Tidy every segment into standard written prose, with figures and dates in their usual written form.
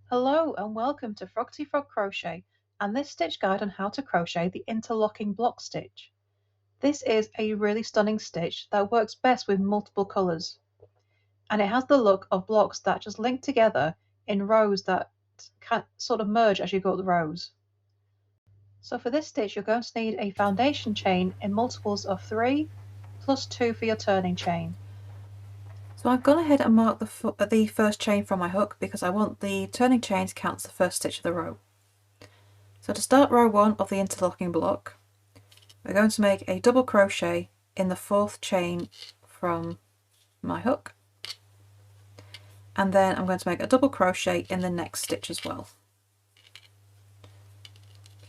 Hello and welcome to Froggity Frog Crochet and this stitch guide on how to crochet the interlocking block stitch. This is a really stunning stitch that works best with multiple colours, and it has the look of blocks that just link together in rows that can sort of merge as you go up the rows. So for this stitch you're going to need a foundation chain in multiples of 3 plus 2 for your turning chain. So I've gone ahead and marked the first chain from my hook because I want the turning chain to count as the first stitch of the row. So to start row 1 of the interlocking block, we're going to make a double crochet in the 4th chain from my hook, and then I'm going to make a double crochet in the next stitch as well.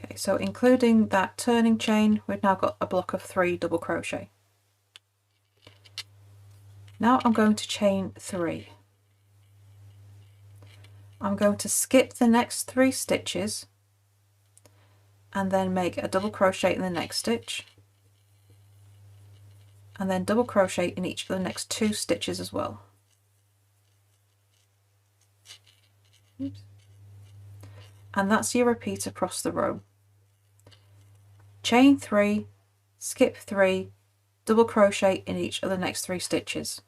Okay, so including that turning chain, we've now got a block of 3 double crochet. Now I'm going to chain 3. I'm going to skip the next 3 stitches and then make a double crochet in the next stitch, and then double crochet in each of the next 2 stitches as well. Oops. And that's your repeat across the row. Chain 3, skip 3, double crochet in each of the next 3 stitches.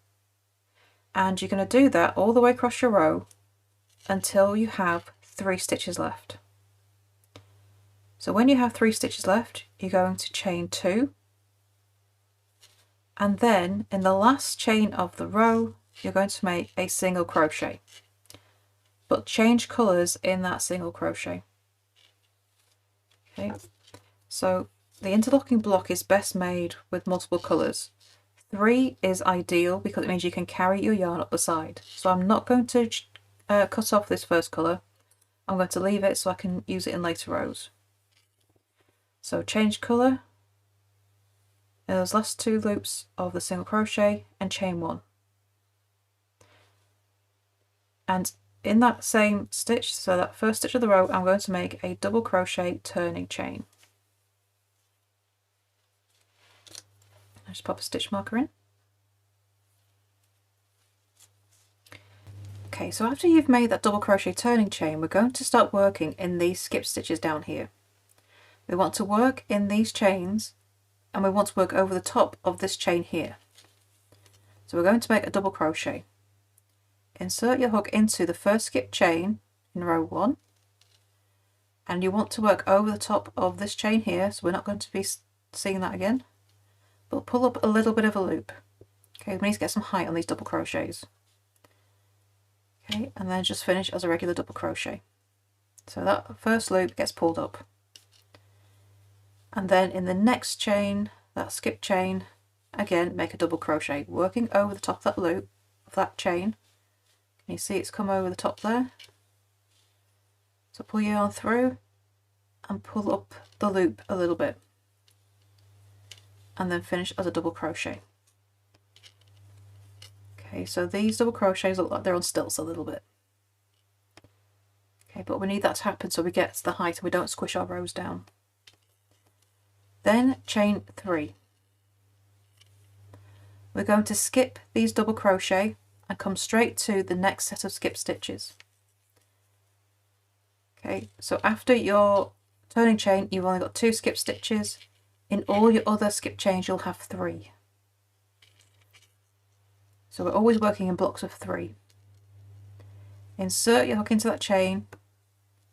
And you're going to do that all the way across your row until you have 3 stitches left. So when you have 3 stitches left, you're going to chain 2, and then in the last chain of the row you're going to make a single crochet, but change colours in that single crochet. Okay, so the interlocking block is best made with multiple colours. 3 is ideal because it means you can carry your yarn up the side. So I'm not going to cut off this first colour. I'm going to leave it so I can use it in later rows. So change colour in those last 2 loops of the single crochet and chain 1. And in that same stitch, so that first stitch of the row, I'm going to make a double crochet turning chain. I'll just pop a stitch marker in. Okay, so after you've made that double crochet turning chain, we're going to start working in these skip stitches down here. We want to work in these chains, and we want to work over the top of this chain here. So we're going to make a double crochet. Insert your hook into the first skip chain in row 1, and you want to work over the top of this chain here, so we're not going to be seeing that again, but pull up a little bit of a loop. Okay, we need to get some height on these double crochets. Okay, and then just finish as a regular double crochet. So that first loop gets pulled up. And then in the next chain, that skip chain, again make a double crochet, working over the top of that loop of that chain. Can you see it's come over the top there? So pull your yarn through and pull up the loop a little bit, and then finish as a double crochet. Okay, so these double crochets look like they're on stilts a little bit. Okay, but we need that to happen so we get to the height and we don't squish our rows down. Then chain 3. We're going to skip these double crochet and come straight to the next set of skip stitches. Okay, so after your turning chain you've only got 2 skip stitches. In all your other skip chains you'll have 3. So we're always working in blocks of 3. Insert your hook into that chain,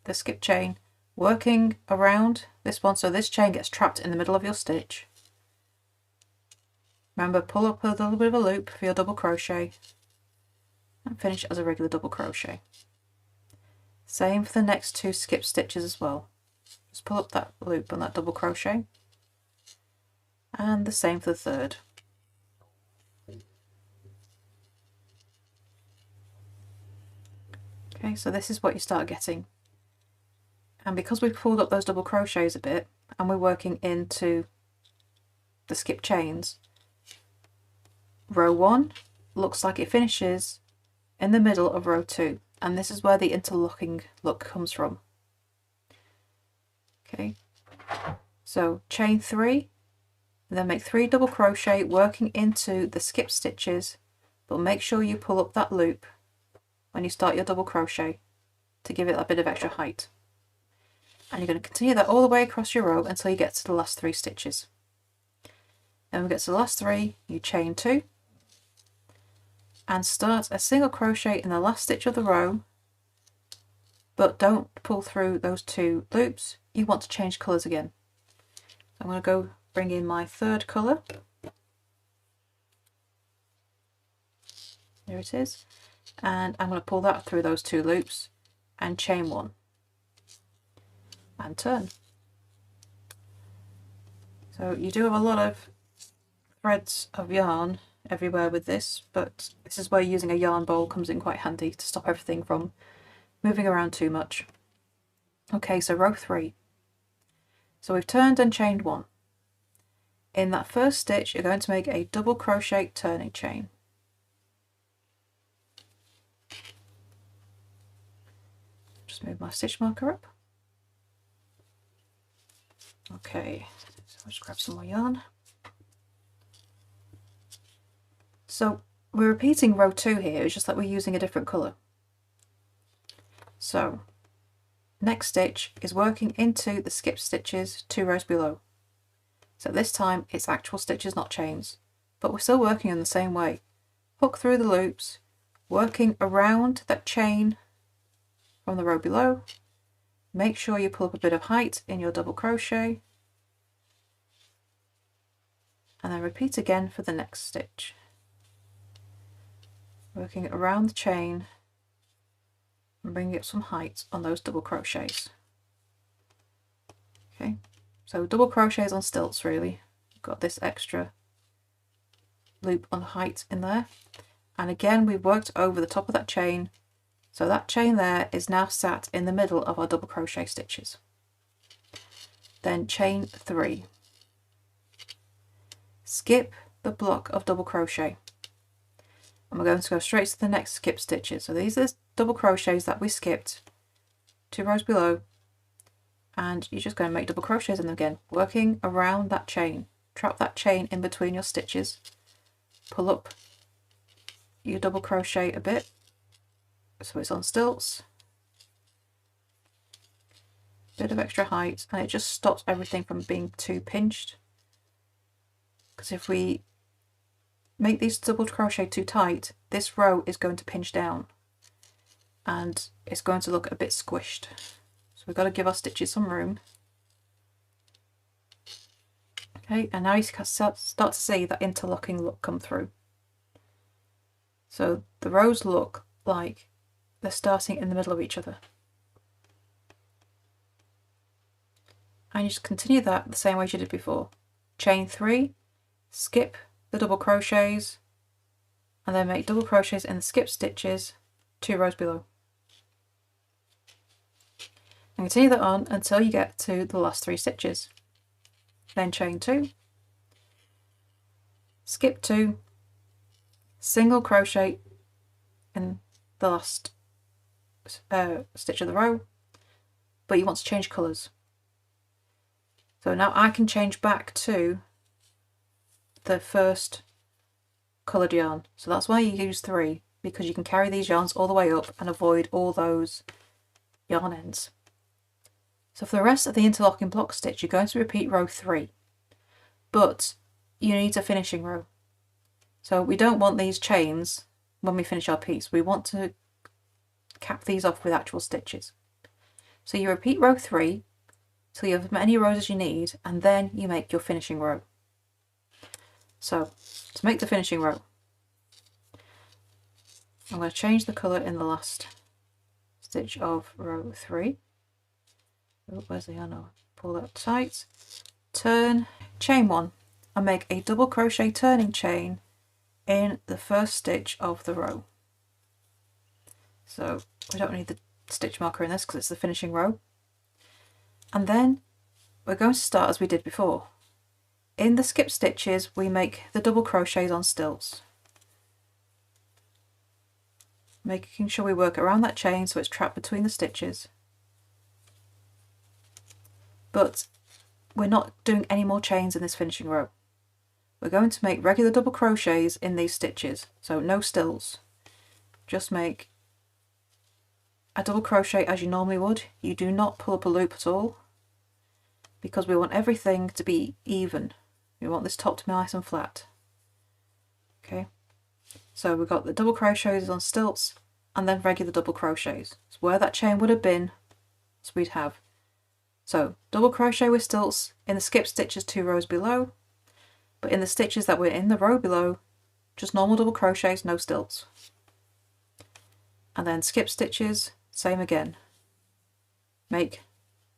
the skip chain, working around this one so this chain gets trapped in the middle of your stitch. Remember, pull up a little bit of a loop for your double crochet and finish as a regular double crochet. Same for the next 2 skip stitches as well. Just pull up that loop on that double crochet, and the same for the third. Okay, so this is what you start getting. And because we've pulled up those double crochets a bit and we're working into the skip chains, row 1 looks like it finishes in the middle of row 2, and this is where the interlocking look comes from. Okay, so chain 3, and then make 3 double crochet working into the skip stitches, but make sure you pull up that loop when you start your double crochet to give it a bit of extra height. And you're going to continue that all the way across your row until you get to the last 3 stitches. Then we get to the last 3, you chain 2 and start a single crochet in the last stitch of the row, but don't pull through those 2 loops. You want to change colours again. I'm going to go bring in my 3rd colour. There it is. And I'm going to pull that through those 2 loops and chain 1 and turn. So you do have a lot of threads of yarn everywhere with this, but this is where using a yarn bowl comes in quite handy to stop everything from moving around too much. Okay, so row 3. So we've turned and chained 1. In that first stitch you're going to make a double crochet turning chain. Just move my stitch marker up. Okay, so I'll just grab some more yarn. So we're repeating row 2 here, it's just that we're using a different colour. So next stitch is working into the skip stitches 2 rows below. So this time it's actual stitches, not chains, but we're still working in the same way. Hook through the loops, working around that chain from the row below. Make sure you pull up a bit of height in your double crochet and then repeat again for the next stitch. Working around the chain and bringing up some height on those double crochets. Okay, so double crochets on stilts really. Got this extra loop on height in there, and again we've worked over the top of that chain, so that chain there is now sat in the middle of our double crochet stitches. Then chain 3, skip the block of double crochet, and we're going to go straight to the next skip stitches. So these are the double crochets that we skipped 2 rows below, and you're just going to make double crochets in them again, working around that chain. Trap that chain in between your stitches, pull up your double crochet a bit so it's on stilts, bit of extra height, and it just stops everything from being too pinched, because if we make these double crochet too tight, this row is going to pinch down and it's going to look a bit squished. So we've got to give our stitches some room. Okay, and now you can start to see that interlocking look come through. So the rows look like they're starting in the middle of each other. And you just continue that the same way as you did before. Chain 3, skip the double crochets, and then make double crochets in the skip stitches 2 rows below. And continue that on until you get to the last 3 stitches. Then chain 2, skip 2, single crochet in the last stitch of the row, but you want to change colours. So now I can change back to the first coloured yarn. So that's why you use 3, because you can carry these yarns all the way up and avoid all those yarn ends. So for the rest of the interlocking block stitch, you're going to repeat row 3, but you need a finishing row. So we don't want these chains when we finish our piece. We want to cap these off with actual stitches. So you repeat row 3 till you have as many rows as you need, and then you make your finishing row. So to make the finishing row, I'm going to change the colour in the last stitch of row 3. Oh, where's the yarn? I'll pull that tight, turn, chain 1, and make a double crochet turning chain in the first stitch of the row. So we don't need the stitch marker in this because it's the finishing row. And then we're going to start as we did before. In the skip stitches we make the double crochets on stilts, making sure we work around that chain so it's trapped between the stitches. But we're not doing any more chains in this finishing row. We're going to make regular double crochets in these stitches, so no stilts. Just make a double crochet as you normally would. You do not pull up a loop at all, because we want everything to be even. We want this top to be nice and flat. Okay, so we've got the double crochets on stilts and then regular double crochets. So where that chain would have been, so we'd have double crochet with stilts in the skip stitches 2 rows below, but in the stitches that were in the row below, just normal double crochets, no stilts. And then skip stitches, same again. Make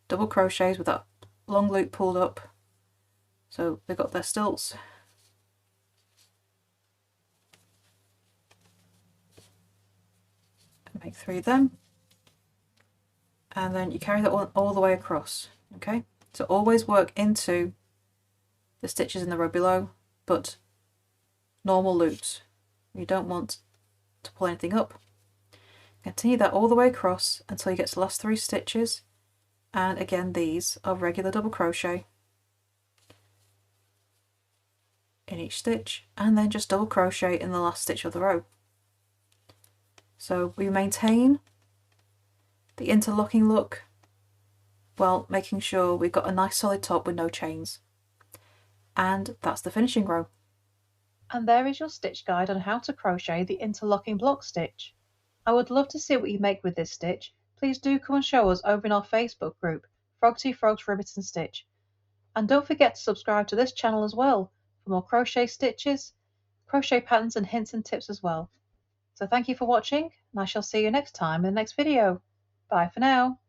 double crochets with that long loop pulled up, so they've got their stilts. And make 3 of them, and then you carry that all the way across. Okay, so always work into the stitches in the row below, but normal loops. You don't want to pull anything up. Continue that all the way across until you get to the last 3 stitches, and again these are regular double crochet in each stitch, and then just double crochet in the last stitch of the row. So we maintain the interlocking look while making sure we've got a nice solid top with no chains. And that's the finishing row. And there is your stitch guide on how to crochet the interlocking block stitch. I would love to see what you make with this stitch. Please do come and show us over in our Facebook group, Froggity Frogs Ribbit and Stitch. And don't forget to subscribe to this channel as well for more crochet stitches, crochet patterns and hints and tips as well. So thank you for watching, and I shall see you next time in the next video. Bye for now.